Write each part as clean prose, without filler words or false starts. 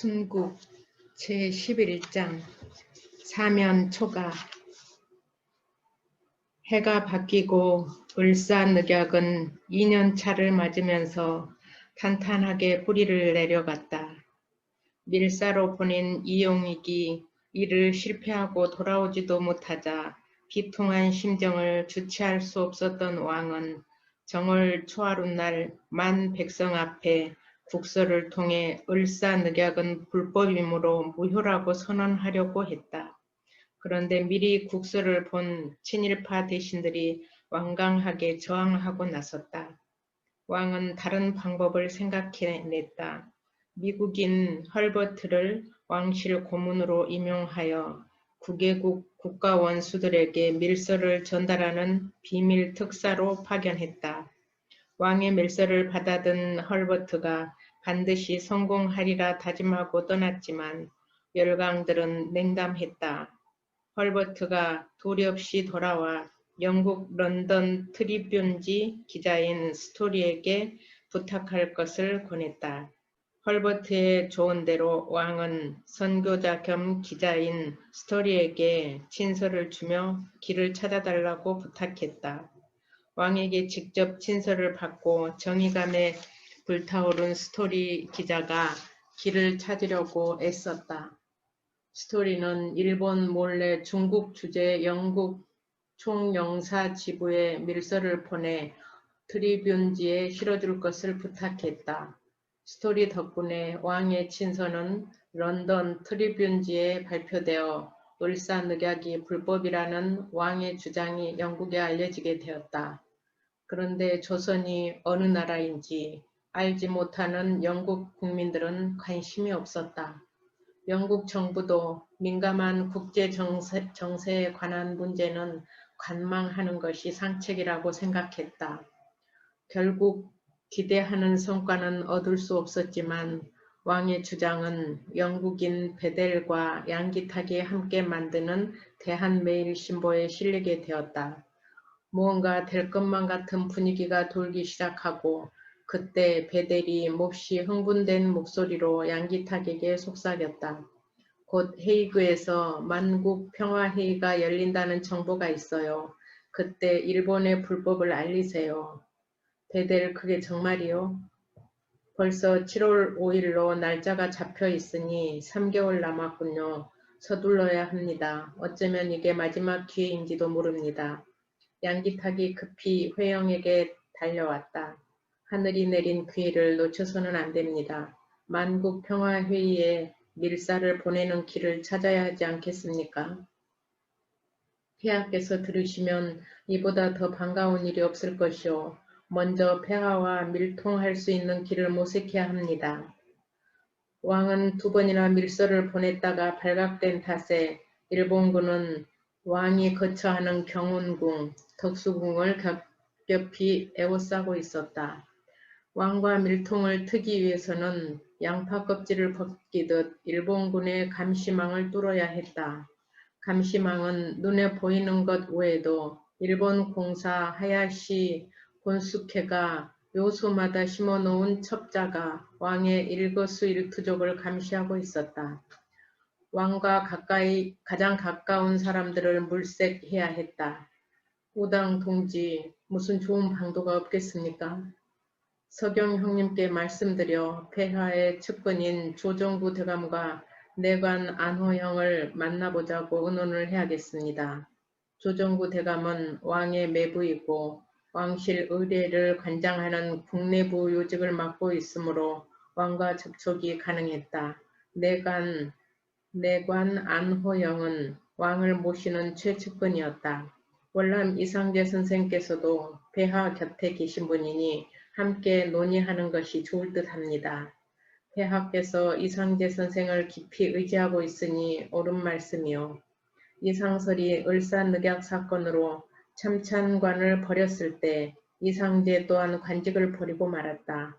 순국 제11장 사면초가. 해가 바뀌고 을사늑약은 2년차를 맞으면서 탄탄하게 뿌리를 내려갔다. 밀사로 보낸 이용익이 이를 실패하고 돌아오지도 못하자 비통한 심정을 주체할 수 없었던 왕은 정월 초하룻날 만 백성 앞에 국서를 통해 을사늑약은 불법이므로 무효라고 선언하려고 했다. 그런데 미리 국서를 본 친일파 대신들이 완강하게 저항하고 나섰다. 왕은 다른 방법을 생각해냈다. 미국인 헐버트를 왕실 고문으로 임용하여 국외국 국가원수들에게 밀서를 전달하는 비밀 특사로 파견했다. 왕의 밀서를 받아든 헐버트가 반드시 성공하리라 다짐하고 떠났지만 열강들은 냉담했다. 헐버트가 도리 없이 돌아와 영국 런던 트리뷴지 기자인 스토리에게 부탁할 것을 권했다. 헐버트의 조언대로 왕은 선교자 겸 기자인 스토리에게 친서를 주며 길을 찾아달라고 부탁했다. 왕에게 직접 친서를 받고 정의감에 불타오른 스토리 기자가 길을 찾으려고 애썼다. 스토리는 일본 몰래 중국 주재 영국 총영사 지부에 밀서를 보내 트리뷴지에 실어줄 것을 부탁했다. 스토리 덕분에 왕의 친서는 런던 트리뷴지에 발표되어 을사늑약이 불법이라는 왕의 주장이 영국에 알려지게 되었다. 그런데 조선이 어느 나라인지 알지 못하는 영국 국민들은 관심이 없었다. 영국 정부도 민감한 국제 정세에 관한 문제는 관망하는 것이 상책이라고 생각했다. 결국 기대하는 성과는 얻을 수 없었지만 왕의 주장은 영국인 베델과 양기탁이 함께 만드는 대한매일신보에 실리게 되었다. 무언가 될 것만 같은 분위기가 돌기 시작하고 그때 베델이 몹시 흥분된 목소리로 양기탁에게 속삭였다. 곧 헤이그에서 만국 평화회의가 열린다는 정보가 있어요. 그때 일본의 불법을 알리세요. 베델, 그게 정말이요? 벌써 7월 5일로 날짜가 잡혀 있으니 3개월 남았군요. 서둘러야 합니다. 어쩌면 이게 마지막 기회인지도 모릅니다. 양기탁이 급히 회영에게 달려왔다. 하늘이 내린 기회를 놓쳐서는 안 됩니다. 만국 평화회의에 밀사를 보내는 길을 찾아야 하지 않겠습니까? 폐하께서 들으시면 이보다 더 반가운 일이 없을 것이오. 먼저 폐하와 밀통할 수 있는 길을 모색해야 합니다. 왕은 2번이나 밀서를 보냈다가 발각된 탓에 일본군은 왕이 거처하는 경운궁, 덕수궁을 겹겹이 에워싸고 있었다. 왕과 밀통을 트기 위해서는 양파 껍질을 벗기듯 일본군의 감시망을 뚫어야 했다. 감시망은 눈에 보이는 것 외에도 일본 공사 하야시 곤수케가 요소마다 심어놓은 첩자가 왕의 일거수일투족을 감시하고 있었다. 왕과 가장 가까운 사람들을 물색해야 했다. 오당 동지, 무슨 좋은 방도가 없겠습니까? 서경 형님께 말씀드려 폐하의 측근인 조정구 대감과 내관 안호영을 만나보자고 의논을 해야겠습니다. 조정구 대감은 왕의 매부이고 왕실 의례를 관장하는 국내부 요직을 맡고 있으므로 왕과 접촉이 가능했다. 내관 안호영은 왕을 모시는 최측근이었다. 월남 이상재 선생께서도 폐하 곁에 계신 분이니 함께 논의하는 것이 좋을 듯합니다. 폐하께서 이상재 선생을 깊이 의지하고 있으니 옳은 말씀이요. 이상설이 을사늑약 사건으로 참찬관을 버렸을 때 이상재 또한 관직을 버리고 말았다.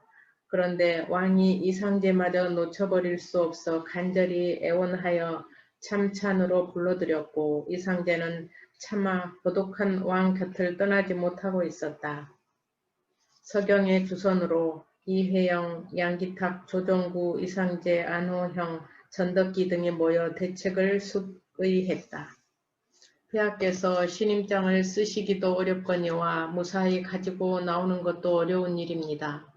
그런데 왕이 이상재마저 놓쳐버릴 수 없어 간절히 애원하여 참찬으로 불러들였고 이상재는 차마 고독한 왕 곁을 떠나지 못하고 있었다. 서경의 주선으로 이회영, 양기탁, 조정구, 이상재, 안호형, 전덕기 등이 모여 대책을 숙의했다. 폐하께서 신임장을 쓰시기도 어렵거니와 무사히 가지고 나오는 것도 어려운 일입니다.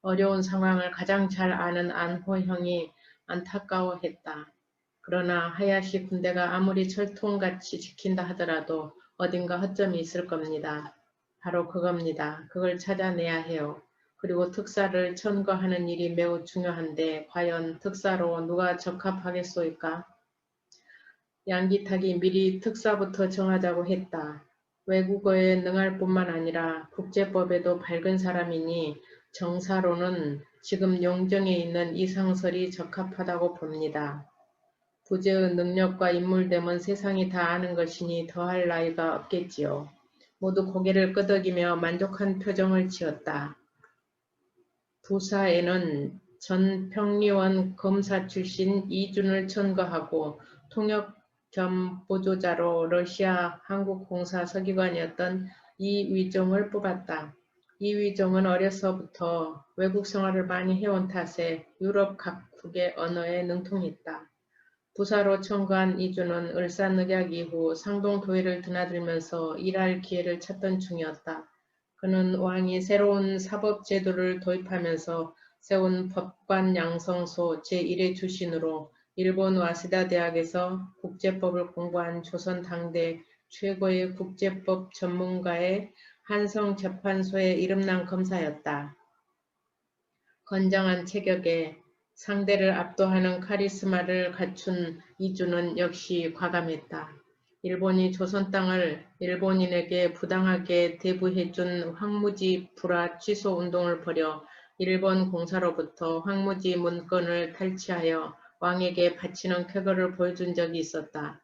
어려운 상황을 가장 잘 아는 안호형이 안타까워했다. 그러나 하야시 군대가 아무리 철통같이 지킨다 하더라도 어딘가 허점이 있을 겁니다. 바로 그겁니다. 그걸 찾아내야 해요. 그리고 특사를 천거하는 일이 매우 중요한데 과연 특사로 누가 적합하겠소이까? 양기탁이 미리 특사부터 정하자고 했다. 외국어에 능할 뿐만 아니라 국제법에도 밝은 사람이니 정사로는 지금 용정에 있는 이상설이 적합하다고 봅니다. 부재의 능력과 인물됨은 세상이 다 아는 것이니 더할 나위가 없겠지요. 모두 고개를 끄덕이며 만족한 표정을 지었다. 부사에는 전 평리원 검사 출신 이준을 천거하고 통역 겸 보조자로 러시아 한국공사 서기관이었던 이위종을 뽑았다. 이위종은 어려서부터 외국 생활을 많이 해온 탓에 유럽 각국의 언어에 능통했다. 부사로 천거한 이준은 을사늑약 이후 상동도회를 드나들면서 일할 기회를 찾던 중이었다. 그는 왕이 새로운 사법제도를 도입하면서 세운 법관양성소 제1의 출신으로 일본 와세다 대학에서 국제법을 공부한 조선 당대 최고의 국제법 전문가의 한성재판소에 이름난 검사였다. 건장한 체격에 상대를 압도하는 카리스마를 갖춘 이준은 역시 과감했다. 일본이 조선 땅을 일본인에게 부당하게 대부해준 황무지 불화 취소 운동을 벌여 일본 공사로부터 황무지 문건을 탈취하여 왕에게 바치는 쾌거를 보여준 적이 있었다.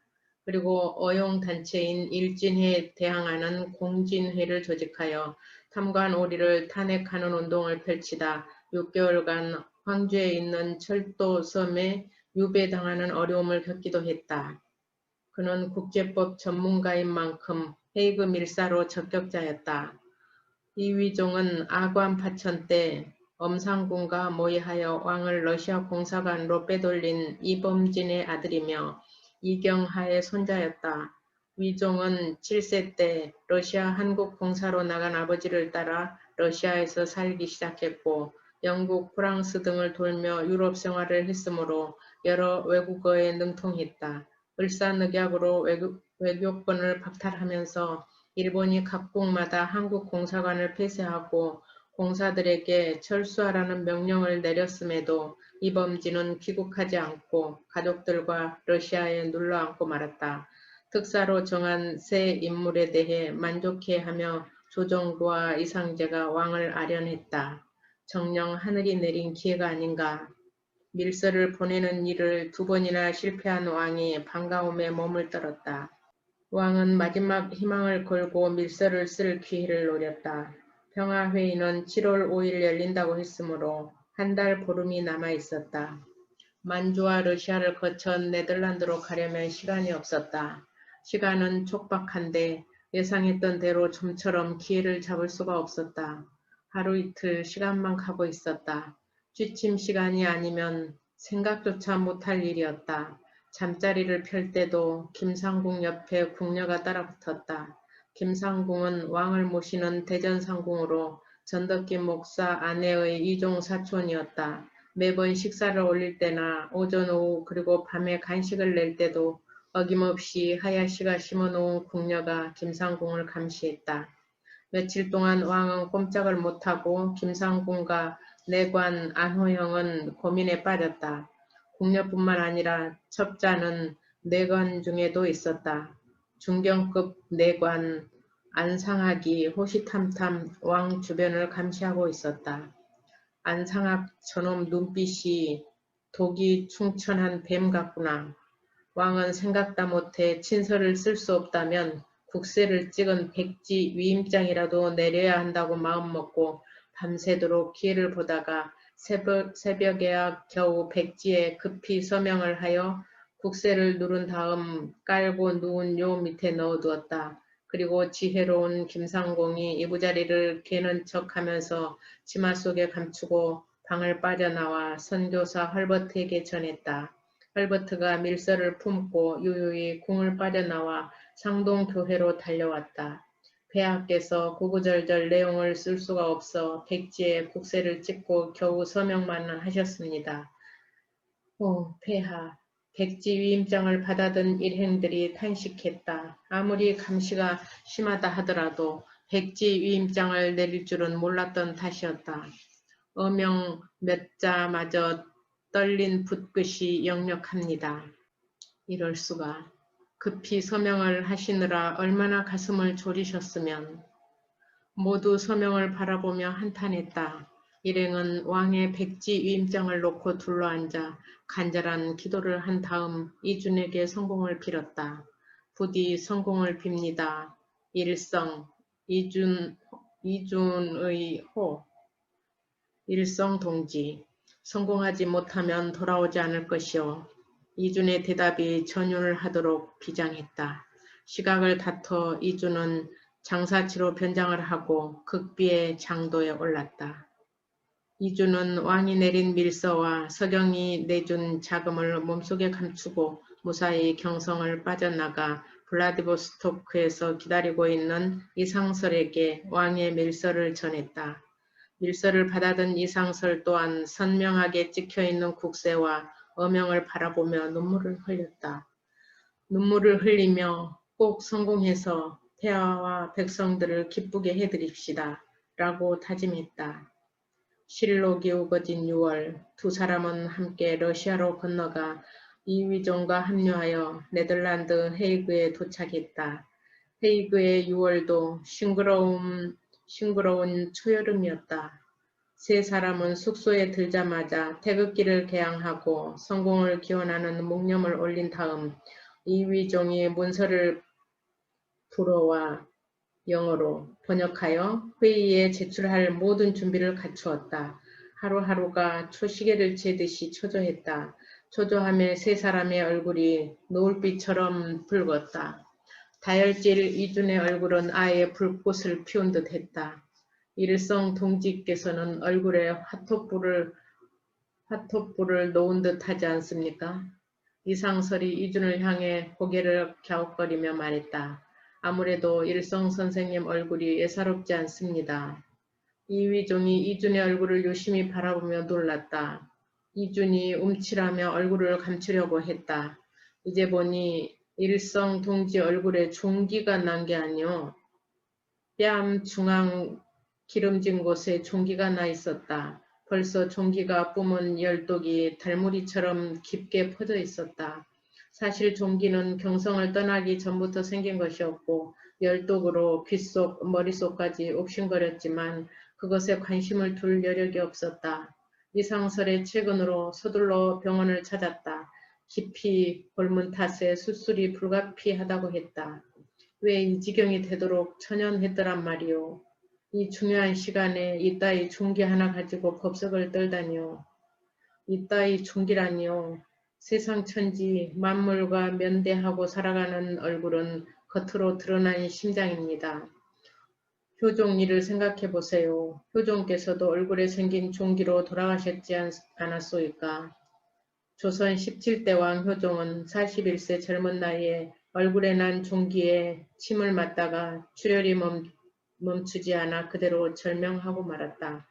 그리고 어용단체인 일진회에 대항하는 공진회를 조직하여 탐관 오리를 탄핵하는 운동을 펼치다 6개월간 황주에 있는 철도 섬에 유배당하는 어려움을 겪기도 했다. 그는 국제법 전문가인 만큼 헤이그 밀사로 적격자였다. 이위종은 아관 파천 때 엄상군과 모의하여 왕을 러시아 공사관으로 빼돌린 이범진의 아들이며 이경하의 손자였다. 위종은 7세 때 러시아 한국공사로 나간 아버지를 따라 러시아에서 살기 시작했고 영국, 프랑스 등을 돌며 유럽 생활을 했으므로 여러 외국어에 능통했다. 을사늑약으로 외교권을 박탈하면서 일본이 각국마다 한국 공사관을 폐쇄하고 공사들에게 철수하라는 명령을 내렸음에도 이범진은 귀국하지 않고 가족들과 러시아에 눌러앉고 말았다. 특사로 정한 새 인물에 대해 만족해하며 조정구와 이상재가 왕을 아련했다. 정녕 하늘이 내린 기회가 아닌가. 밀서를 보내는 일을 2번이나 실패한 왕이 반가움에 몸을 떨었다. 왕은 마지막 희망을 걸고 밀서를 쓸 기회를 노렸다. 평화회의는 7월 5일 열린다고 했으므로 한 달 보름이 남아 있었다. 만주와 러시아를 거쳐 네덜란드로 가려면 시간이 없었다. 시간은 촉박한데 예상했던 대로 좀처럼 기회를 잡을 수가 없었다. 하루 이틀 시간만 가고 있었다. 취침 시간이 아니면 생각조차 못할 일이었다. 잠자리를 펼 때도 김상궁 옆에 궁녀가 따라붙었다. 김상궁은 왕을 모시는 대전상궁으로 전덕기 목사 아내의 이종 사촌이었다. 매번 식사를 올릴 때나 오전 오후 그리고 밤에 간식을 낼 때도 어김없이 하야시가 심어놓은 궁녀가 김상궁을 감시했다. 며칠 동안 왕은 꼼짝을 못하고 김상궁과 내관 안호영은 고민에 빠졌다. 궁녀뿐만 아니라 첩자는 내관 중에도 있었다. 중경급 내관 안상학이 호시탐탐 왕 주변을 감시하고 있었다. 안상학 저놈 눈빛이 독이 충천한 뱀 같구나. 왕은 생각다 못해 친서를 쓸 수 없다면 국세를 찍은 백지 위임장이라도 내려야 한다고 마음먹고 밤새도록 기회를 보다가 새벽에야 겨우 백지에 급히 서명을 하여 국세를 누른 다음 깔고 누운 요 밑에 넣어두었다. 그리고 지혜로운 김상공이 이부자리를 개는 척하면서 치마 속에 감추고 방을 빠져나와 선교사 헐버트에게 전했다. 헐버트가 밀서를 품고 유유히 궁을 빠져나와 상동교회로 달려왔다. 폐하께서 구구절절 내용을 쓸 수가 없어 백지에 국세를 찍고 겨우 서명만 하셨습니다. 폐하. 백지 위임장을 받아든 일행들이 탄식했다. 아무리 감시가 심하다 하더라도 백지 위임장을 내릴 줄은 몰랐던 탓이었다. 어명 몇 자마저 떨린 붓끝이 역력합니다. 이럴 수가. 급히 서명을 하시느라 얼마나 가슴을 졸이셨으면. 모두 서명을 바라보며 한탄했다. 일행은 왕의 백지 위임장을 놓고 둘러앉아 간절한 기도를 한 다음 이준에게 성공을 빌었다. 부디 성공을 빕니다. 일성, 이준의 호, 일성 동지. 성공하지 못하면 돌아오지 않을 것이오. 이준의 대답이 전율을 하도록 비장했다. 시각을 다퉈 이준은 장사치로 변장을 하고 극비의 장도에 올랐다. 이준은 왕이 내린 밀서와 서경이 내준 자금을 몸속에 감추고 무사히 경성을 빠져나가 블라디보스토크에서 기다리고 있는 이상설에게 왕의 밀서를 전했다. 밀서를 받아든 이상설 또한 선명하게 찍혀있는 국세와 어명을 바라보며 눈물을 흘렸다. 눈물을 흘리며 꼭 성공해서 폐하와 백성들을 기쁘게 해드립시다. 라고 다짐했다. 실록이 우거진 6월 두 사람은 함께 러시아로 건너가 이휘종과 합류하여 네덜란드 헤이그에 도착했다. 헤이그의 6월도 싱그러운 초여름이었다. 세 사람은 숙소에 들자마자 태극기를 개양하고 성공을 기원하는 묵념을 올린 다음 이휘종이 문서를 불어와 영어로 번역하여 회의에 제출할 모든 준비를 갖추었다. 하루하루가 초시계를 재듯이 초조했다. 초조함에 세 사람의 얼굴이 노을빛처럼 붉었다. 다혈질 이준의 얼굴은 아예 불꽃을 피운 듯 했다. 일성 동지께서는 얼굴에 화톳불을 놓은 듯 하지 않습니까? 이상설이 이준을 향해 고개를 갸웃거리며 말했다. 아무래도 일성 선생님 얼굴이 예사롭지 않습니다. 이휘종이 이준의 얼굴을 유심히 바라보며 놀랐다. 이준이 움찔하며 얼굴을 감추려고 했다. 이제 보니 일성 동지 얼굴에 종기가 난 게 아니오. 뺨 중앙 기름진 곳에 종기가 나 있었다. 벌써 종기가 뿜은 열독이 달무리처럼 깊게 퍼져 있었다. 사실 종기는 경성을 떠나기 전부터 생긴 것이었고 열독으로 귓속, 머릿속까지 옥신거렸지만 그것에 관심을 둘 여력이 없었다. 이상설의 최근으로 서둘러 병원을 찾았다. 깊이 곪은 탓에 수술이 불가피하다고 했다. 왜 이 지경이 되도록 천연했더란 말이오. 이 중요한 시간에 이따위 종기 하나 가지고 법석을 떨다니요. 이따위 종기라니요. 세상 천지 만물과 면대하고 살아가는 얼굴은 겉으로 드러난 심장입니다. 효종 일을 생각해 보세요. 효종께서도 얼굴에 생긴 종기로 돌아가셨지 않았소이까. 조선 17대 왕 효종은 41세 젊은 나이에 얼굴에 난 종기에 침을 맞다가 출혈이 멈추지 않아 그대로 절명하고 말았다.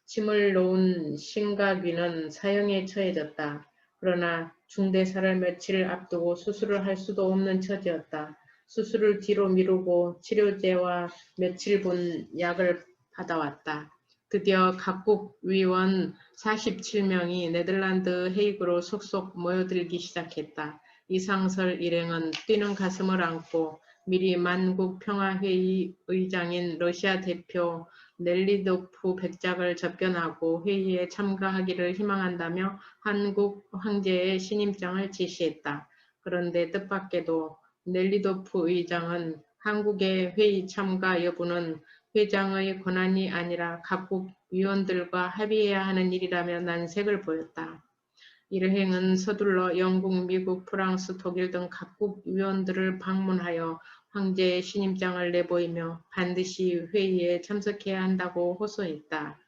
침을 놓은 신가귀는 사형에 처해졌다. 그러나 중대사를 며칠 앞두고 수술을 할 수도 없는 처지였다. 수술을 뒤로 미루고 치료제와 며칠 분 약을 받아왔다. 드디어 각국 위원 47명이 네덜란드 헤이그로 속속 모여들기 시작했다. 이상설 일행은 뛰는 가슴을 안고 미리 만국평화회의 의장인 러시아 대표 넬리도프 백작을 접견하고 회의에 참가하기를 희망한다며 한국 황제의 신임장을 제시했다. 그런데 뜻밖에도 넬리도프 의장은 한국의 회의 참가 여부는 회장의 권한이 아니라 각국 위원들과 합의해야 하는 일이라며 난색을 보였다. 일행은 서둘러 영국, 미국, 프랑스, 독일 등 각국 위원들을 방문하여 황제의 신임장을 내보이며 반드시 회의에 참석해야 한다고 호소했다.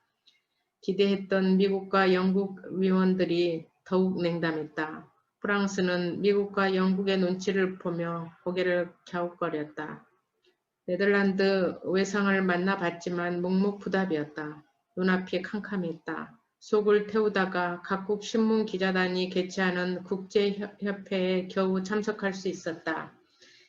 기대했던 미국과 영국 위원들이 더욱 냉담했다. 프랑스는 미국과 영국의 눈치를 보며 고개를 갸웃거렸다. 네덜란드 외상을 만나봤지만 묵묵부답이었다. 눈앞이 캄캄했다. 속을 태우다가 각국 신문 기자단이 개최하는 국제협회에 겨우 참석할 수 있었다.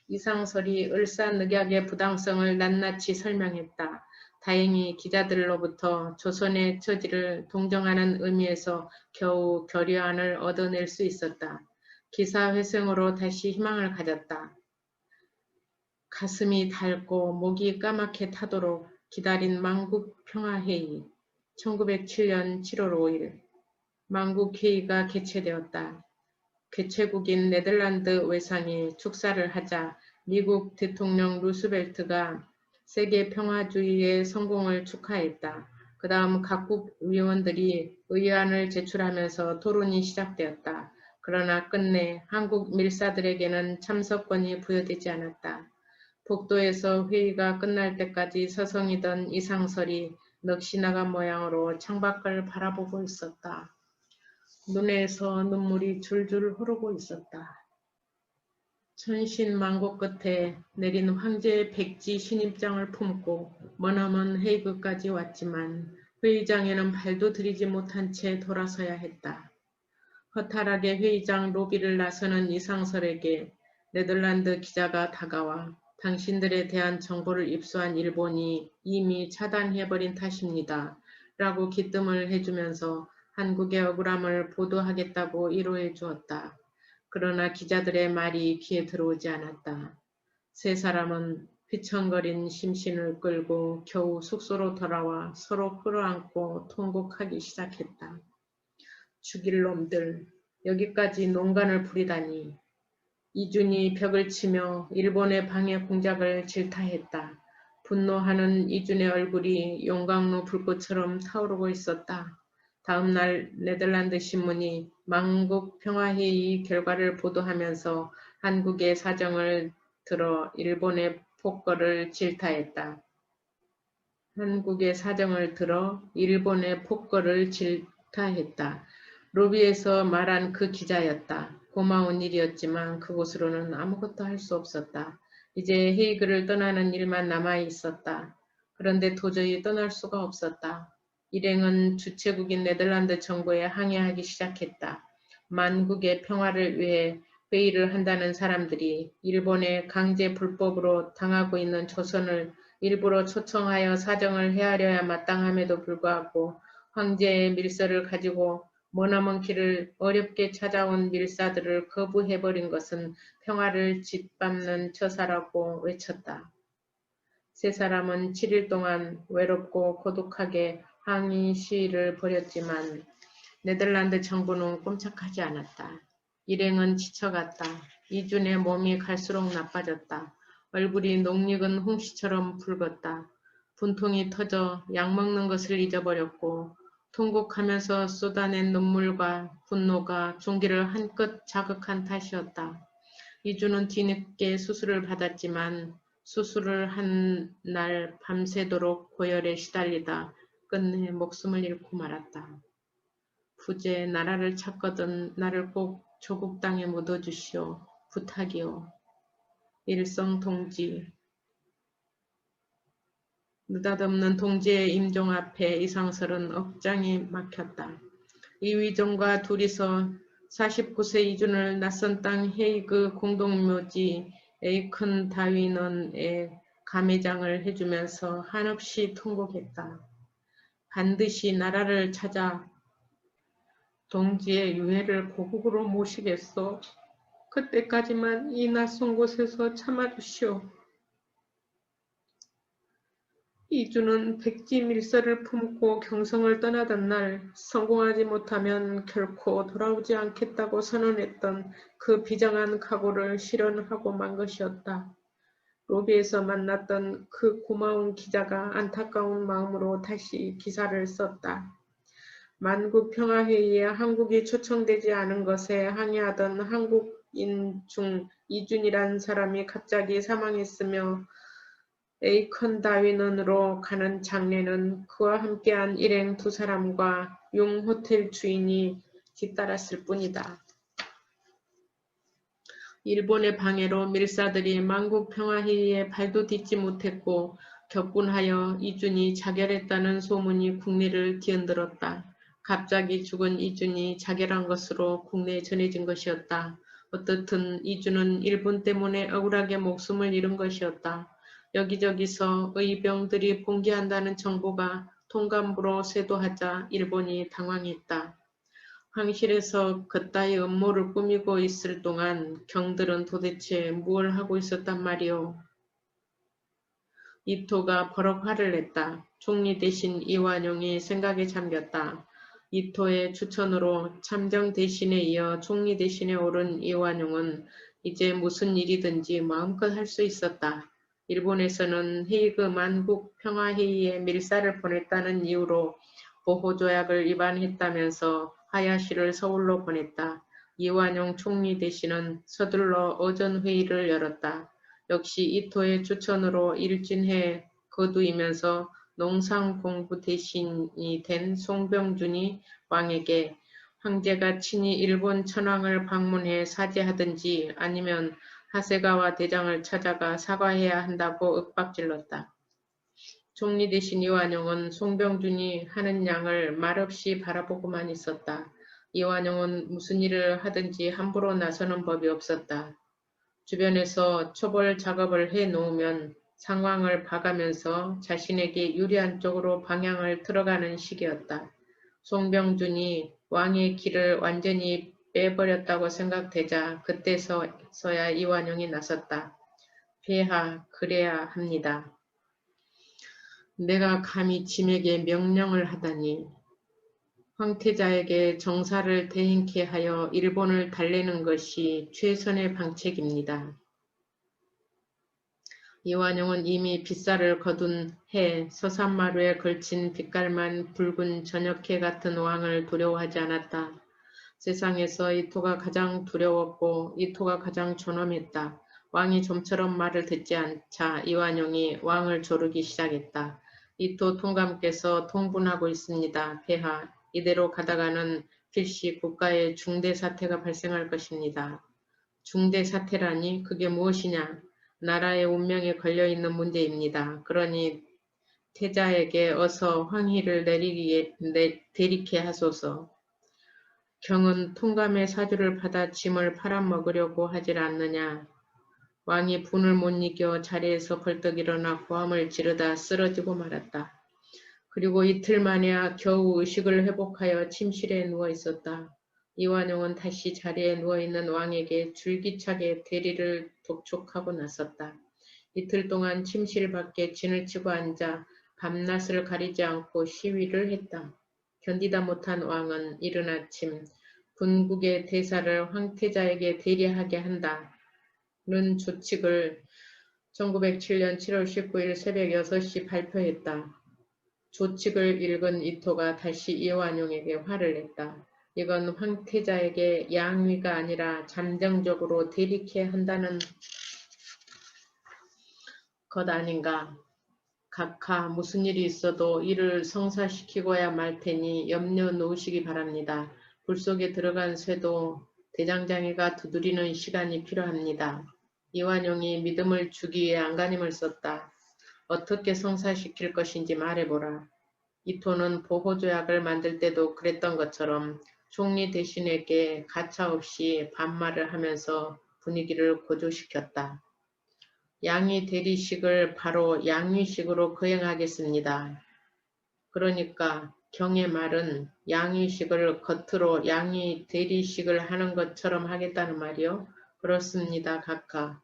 이상설이 을사늑약의 부당성을 낱낱이 설명했다. 다행히 기자들로부터 조선의 처지를 동정하는 의미에서 겨우 결의안을 얻어낼 수 있었다. 기사회생으로 다시 희망을 가졌다. 가슴이 닳고 목이 까맣게 타도록 기다린 만국평화회의 1907년 7월 5일 만국회의가 개최되었다. 개최국인 네덜란드 외상이 축사를 하자 미국 대통령 루스벨트가 세계 평화주의의 성공을 축하했다. 그 다음 각국 위원들이 의안을 제출하면서 토론이 시작되었다. 그러나 끝내 한국 밀사들에게는 참석권이 부여되지 않았다. 복도에서 회의가 끝날 때까지 서성이던 이상설이 넋이 나간 모양으로 창밖을 바라보고 있었다. 눈에서 눈물이 줄줄 흐르고 있었다. 천신만고 끝에 내린 황제의 백지 신임장을 품고 머나먼 헤이그까지 왔지만 회의장에는 발도 들이지 못한 채 돌아서야 했다. 허탈하게 회의장 로비를 나서는 이상설에게 네덜란드 기자가 다가와 당신들에 대한 정보를 입수한 일본이 이미 차단해버린 탓입니다. 라고 기뜸을 해주면서 한국의 억울함을 보도하겠다고 위로해 주었다. 그러나 기자들의 말이 귀에 들어오지 않았다. 세 사람은 휘청거린 심신을 끌고 겨우 숙소로 돌아와 서로 끌어안고 통곡하기 시작했다. 죽일 놈들, 여기까지 농간을 부리다니. 이준이 벽을 치며 일본의 방해 공작을 질타했다. 분노하는 이준의 얼굴이 용광로 불꽃처럼 타오르고 있었다. 다음 날 네덜란드 신문이 만국평화회의 결과를 보도하면서 한국의 사정을 들어 일본의 폭거를 질타했다. 한국의 사정을 들어 일본의 폭거를 질타했다. 로비에서 말한 그 기자였다. 고마운 일이었지만 그곳으로는 아무것도 할 수 없었다. 이제 헤이그를 떠나는 일만 남아 있었다. 그런데 도저히 떠날 수가 없었다. 일행은 주최국인 네덜란드 정부에 항의하기 시작했다. 만국의 평화를 위해 회의를 한다는 사람들이 일본의 강제 불법으로 당하고 있는 조선을 일부러 초청하여 사정을 헤아려야 마땅함에도 불구하고 황제의 밀서를 가지고 머나먼 길을 어렵게 찾아온 밀사들을 거부해버린 것은 평화를 짓밟는 처사라고 외쳤다. 세 사람은 7일 동안 외롭고 고독하게 항의 시위를 벌였지만 네덜란드 정부는 꼼짝하지 않았다. 일행은 지쳐갔다. 이준의 몸이 갈수록 나빠졌다. 얼굴이 녹익은 홍시처럼 붉었다. 분통이 터져 약 먹는 것을 잊어버렸고 통곡하면서 쏟아낸 눈물과 분노가 종기를 한껏 자극한 탓이었다. 이준은 뒤늦게 수술을 받았지만 수술을 한 날 밤새도록 고열에 시달리다 끝내 목숨을 잃고 말았다. 부재 나라를 찾거든 나를 꼭 조국 땅에 묻어주시오. 부탁이오. 일성 동지. 느닷없는 동지의 임종 앞에 이상설은 억장이 막혔다. 이위종과 둘이서 49세 이준을 낯선 땅 헤이그 공동묘지 에이큰 다윈원에 감회장을 해주면서 한없이 통곡했다. 반드시 나라를 찾아 동지의 유해를 고국으로 모시겠소. 그때까지만 이 낯선 곳에서 참아주시오. 이준은 백지 밀서를 품고 경성을 떠나던 날 성공하지 못하면 결코 돌아오지 않겠다고 선언했던 그 비장한 각오를 실현하고 만 것이었다. 로비에서 만났던 그 고마운 기자가 안타까운 마음으로 다시 기사를 썼다. 만국평화회의에 한국이 초청되지 않은 것에 항의하던 한국 중 이준이란 사람이 갑자기 사망했으며 에이컨다윈원으로 가는 장례는 그와 함께한 일행 두 사람과 용 호텔 주인이 뒤따랐을 뿐이다. 일본의 방해로 밀사들이 만국평화회의에 발도 딛지 못했고 격분하여 이준이 자결했다는 소문이 국내를 뒤흔들었다. 갑자기 죽은 이준이 자결한 것으로 국내에 전해진 것이었다. 어떻든 이준은 일본 때문에 억울하게 목숨을 잃은 것이었다. 여기저기서 의병들이 봉기한다는 정보가 통감부로 쇄도하자 일본이 당황했다. 황실에서 그따위 음모를 꾸미고 있을 동안 경들은 도대체 뭘 하고 있었단 말이오. 이토가 버럭 화를 냈다. 총리 대신 이완용이 생각에 잠겼다. 이토의 추천으로 참정 대신에 이어 총리 대신에 오른 이완용은 이제 무슨 일이든지 마음껏 할 수 있었다. 일본에서는 헤이그 만국평화회의에 밀사를 보냈다는 이유로 보호조약을 위반했다면서 하야시를 서울로 보냈다. 이완용 총리 대신은 서둘러 어전회의를 열었다. 역시 이토의 추천으로 일진해 거두이면서 농상공부 대신이 된 송병준이 왕에게 황제가 친히 일본 천황을 방문해 사죄하든지 아니면 하세가와 대장을 찾아가 사과해야 한다고 윽박질렀다. 총리 대신 이완용은 송병준이 하는 양을 말없이 바라보고만 있었다. 이완용은 무슨 일을 하든지 함부로 나서는 법이 없었다. 주변에서 초벌 작업을 해 놓으면 상황을 봐가면서 자신에게 유리한 쪽으로 방향을 틀어가는 식이었다. 송병준이 왕의 길을 완전히 빼버렸다고 생각되자 그때서야 이완용이 나섰다. 폐하, 그래야 합니다. 내가 감히 짐에게 명령을 하다니. 황태자에게 정사를 대행케 하여 일본을 달래는 것이 최선의 방책입니다. 이완용은 이미 빗살을 거둔 해 서산마루에 걸친 빛깔만 붉은 저녁해 같은 왕을 두려워하지 않았다. 세상에서 이토가 가장 두려웠고 이토가 가장 존엄했다. 왕이 좀처럼 말을 듣지 않자 이완용이 왕을 조르기 시작했다. 이토 통감께서 통분하고 있습니다. 폐하, 이대로 가다가는 필시 국가에 중대 사태가 발생할 것입니다. 중대 사태라니 그게 무엇이냐? 나라의 운명에 걸려있는 문제입니다. 그러니 태자에게 어서 황희를 대리케 하소서. 경은 통감의 사주를 받아 짐을 팔아먹으려고 하질 않느냐. 왕이 분을 못 이겨 자리에서 벌떡 일어나 고함을 지르다 쓰러지고 말았다. 그리고 이틀 만에야 겨우 의식을 회복하여 침실에 누워 있었다. 이완용은 다시 자리에 누워있는 왕에게 줄기차게 대리를 독촉하고 나섰다. 이틀 동안 침실 밖에 진을 치고 앉아 밤낮을 가리지 않고 시위를 했다. 견디다 못한 왕은 이른 아침 군국의 대사를 황태자에게 대리하게 한다는 조칙을 1907년 7월 19일 새벽 6시 발표했다. 조칙을 읽은 이토가 다시 이완용에게 화를 냈다. 이건 황태자에게 양위가 아니라 잠정적으로 대리케 한다는 것 아닌가. 각하 무슨 일이 있어도 이를 성사시키고야 말 테니 염려 놓으시기 바랍니다. 불 속에 들어간 쇠도 대장장이가 두드리는 시간이 필요합니다. 이완용이 믿음을 주기 위해 안간힘을 썼다. 어떻게 성사시킬 것인지 말해보라. 이토는 보호조약을 만들 때도 그랬던 것처럼 총리 대신에게 가차없이 반말을 하면서 분위기를 고조시켰다. 양위 대리식을 바로 양위식으로 거행하겠습니다. 그러니까 경의 말은 양위식을 겉으로 양위 대리식을 하는 것처럼 하겠다는 말이요. 그렇습니다, 각하.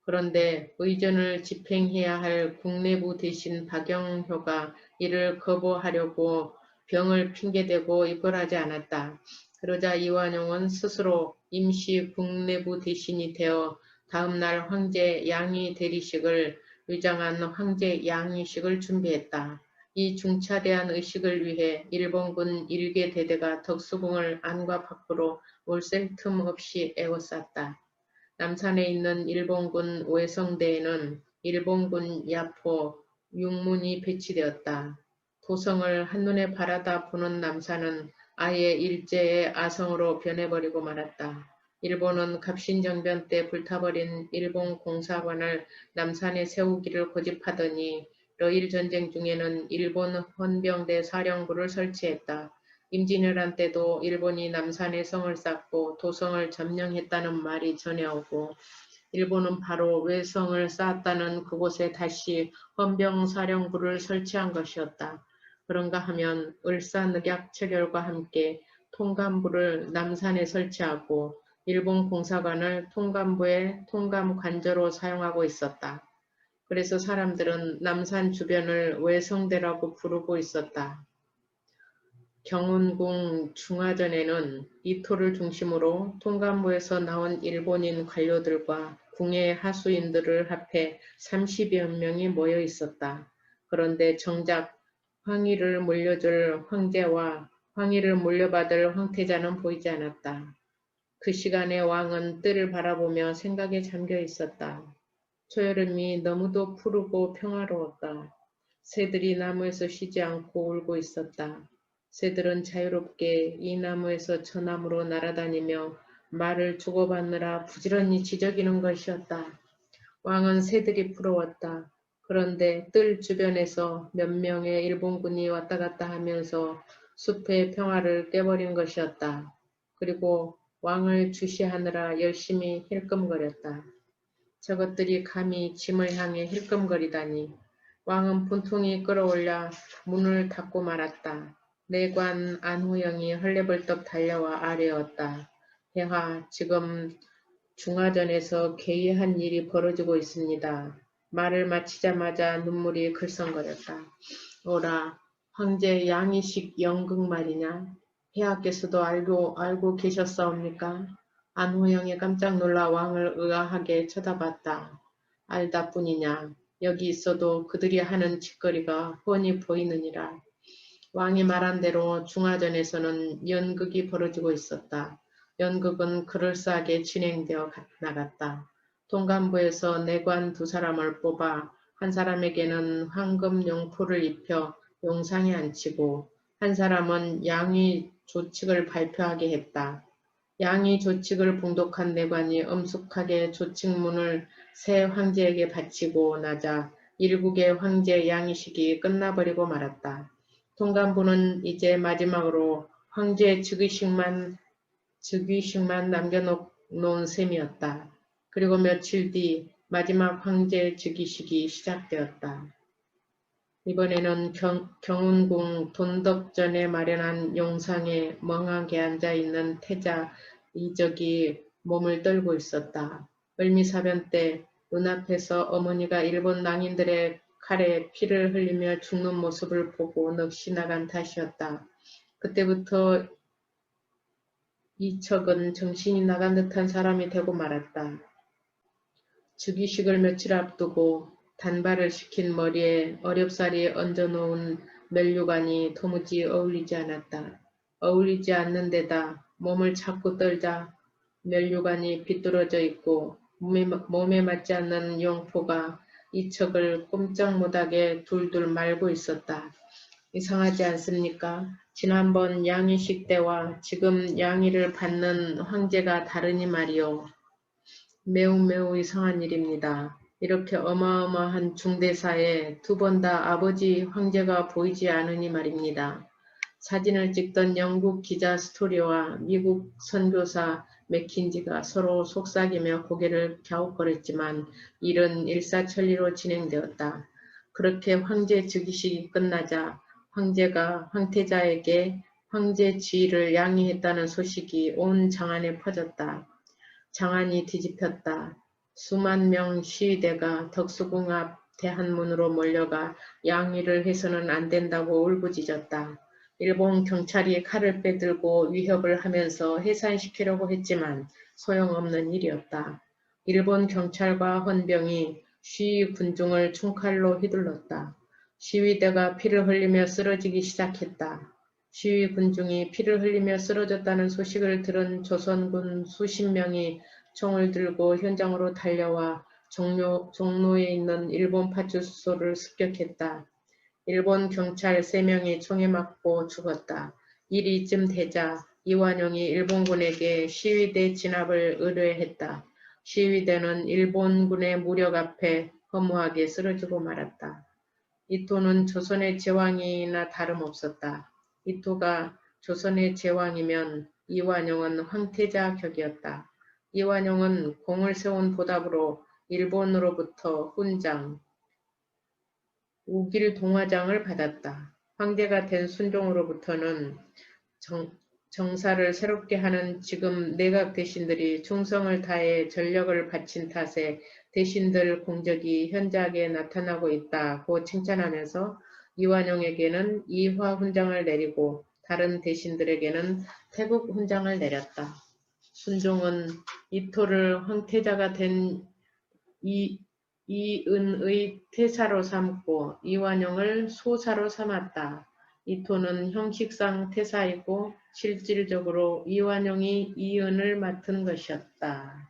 그런데 의전을 집행해야 할 국내부 대신 박영효가 이를 거부하려고 병을 핑계대고 입건하지 않았다. 그러자 이완용은 스스로 임시 국내부 대신이 되어 다음날 황제 양위 대리식을 위장한 황제 양위식을 준비했다. 이 중차대한 의식을 위해 일본군 일개 대대가 덕수궁을 안과 밖으로 몰샐 틈 없이 에워쌌다. 남산에 있는 일본군 외성대에는 일본군 야포 6문이 배치되었다. 도성을 한눈에 바라다 보는 남산은 아예 일제의 아성으로 변해버리고 말았다. 일본은 갑신정변 때 불타버린 일본 공사관을 남산에 세우기를 고집하더니 러일 전쟁 중에는 일본 헌병대 사령부를 설치했다. 임진왜란 때도 일본이 남산에 성을 쌓고 도성을 점령했다는 말이 전해오고 일본은 바로 외성을 쌓았다는 그곳에 다시 헌병사령부를 설치한 것이었다. 그런가 하면 을사늑약 체결과 함께 통감부를 남산에 설치하고 일본 공사관을 통감부의 통감관저로 사용하고 있었다. 그래서 사람들은 남산 주변을 외성대라고 부르고 있었다. 경운궁 중화전에는 이토를 중심으로 통감부에서 나온 일본인 관료들과 궁의 하수인들을 합해 30여 명이 모여 있었다. 그런데 정작 황위를 물려줄 황제와 황위를 물려받을 황태자는 보이지 않았다. 그 시간에 왕은 뜰을 바라보며 생각에 잠겨 있었다. 초여름이 너무도 푸르고 평화로웠다. 새들이 나무에서 쉬지 않고 울고 있었다. 새들은 자유롭게 이 나무에서 저 나무로 날아다니며 말을 주고받느라 부지런히 지저귀는 것이었다. 왕은 새들이 부러웠다. 그런데 뜰 주변에서 몇 명의 일본군이 왔다 갔다 하면서 숲의 평화를 깨버린 것이었다. 그리고 왕을 주시하느라 열심히 힐끔거렸다. 저것들이 감히 짐을 향해 힐끔거리다니. 왕은 분통이 끌어올려 문을 닫고 말았다. 내관 안호영이 헐레벌떡 달려와 아뢰었다. 폐하, 지금 중화전에서 괴이한 일이 벌어지고 있습니다. 말을 마치자마자 눈물이 글썽거렸다. 오라, 황제 양이식 연극 말이냐? 폐하께서도 알고 계셨사옵니까? 안호영이 깜짝 놀라 왕을 의아하게 쳐다봤다. 알다 뿐이냐? 여기 있어도 그들이 하는 짓거리가 훤히 보이느니라. 왕이 말한 대로 중화전에서는 연극이 벌어지고 있었다. 연극은 그럴싸하게 진행되어 나갔다. 통감부에서 내관 2사람을 뽑아 한 사람에게는 황금 용포를 입혀 용상에 앉히고 한 사람은 양위 조칙을 발표하게 했다. 양위 조칙을 봉독한 내관이 엄숙하게 조칙문을 새 황제에게 바치고 나자 일국의 황제 양이식이 끝나버리고 말았다. 통감부는 이제 마지막으로 황제 즉위식만 남겨놓은 셈이었다. 그리고 며칠 뒤 마지막 황제 즉위식이 시작되었다. 이번에는 경운궁 돈덕전에 마련한 용상에 멍하게 앉아있는 태자 이적이 몸을 떨고 있었다. 을미사변 때 눈앞에서 어머니가 일본 낭인들의 칼에 피를 흘리며 죽는 모습을 보고 넋이 나간 탓이었다. 그때부터 이척은 정신이 나간 듯한 사람이 되고 말았다. 즉위식을 며칠 앞두고 단발을 시킨 머리에 어렵사리 얹어놓은 면류관이 도무지 어울리지 않았다. 어울리지 않는 데다 몸을 자꾸 떨자 면류관이 비뚤어져 있고 몸에 맞지 않는 용포가 이척을 꼼짝 못하게 둘둘 말고 있었다. 이상하지 않습니까? 지난번 양위식 때와 지금 양위를 받는 황제가 다르니 말이오. 매우 이상한 일입니다. 이렇게 어마어마한 중대사에 2번 다 아버지 황제가 보이지 않으니 말입니다. 사진을 찍던 영국 기자 스토리와 미국 선교사 맥킨지가 서로 속삭이며 고개를 갸웃거렸지만 일은 일사천리로 진행되었다. 그렇게 황제 즉위식이 끝나자 황제가 황태자에게 황제 지위를 양위했다는 소식이 온 장안에 퍼졌다. 장안이 뒤집혔다. 수만 명 시위대가 덕수궁 앞 대한문으로 몰려가 양위를 해서는 안 된다고 울부짖었다. 일본 경찰이 칼을 빼들고 위협을 하면서 해산시키려고 했지만 소용없는 일이었다. 일본 경찰과 헌병이 시위 군중을 총칼로 휘둘렀다. 시위대가 피를 흘리며 쓰러지기 시작했다. 시위 군중이 피를 흘리며 쓰러졌다는 소식을 들은 조선군 수십 명이 총을 들고 현장으로 달려와 종로에 있는 일본 파출소를 습격했다. 일본 경찰 3명이 총에 맞고 죽었다. 일이 이쯤 되자 이완용이 일본군에게 시위대 진압을 의뢰했다. 시위대는 일본군의 무력 앞에 허무하게 쓰러지고 말았다. 이토는 조선의 제왕이나 다름없었다. 이토가 조선의 제왕이면 이완용은 황태자 격이었다. 이완용은 공을 세운 보답으로 일본으로부터 훈장, 우길 동화장을 받았다. 황제가 된 순종으로부터는 정사를 새롭게 하는 지금 내각 대신들이 충성을 다해 전력을 바친 탓에 대신들 공적이 현저하게 나타나고 있다고 칭찬하면서 이완용에게는 이화 훈장을 내리고 다른 대신들에게는 태국 훈장을 내렸다. 순종은 이토를 황태자가 된 이은의 태사로 삼고 이완용을 소사로 삼았다. 이토는 형식상 태사이고 실질적으로 이완용이 이은을 맡은 것이었다.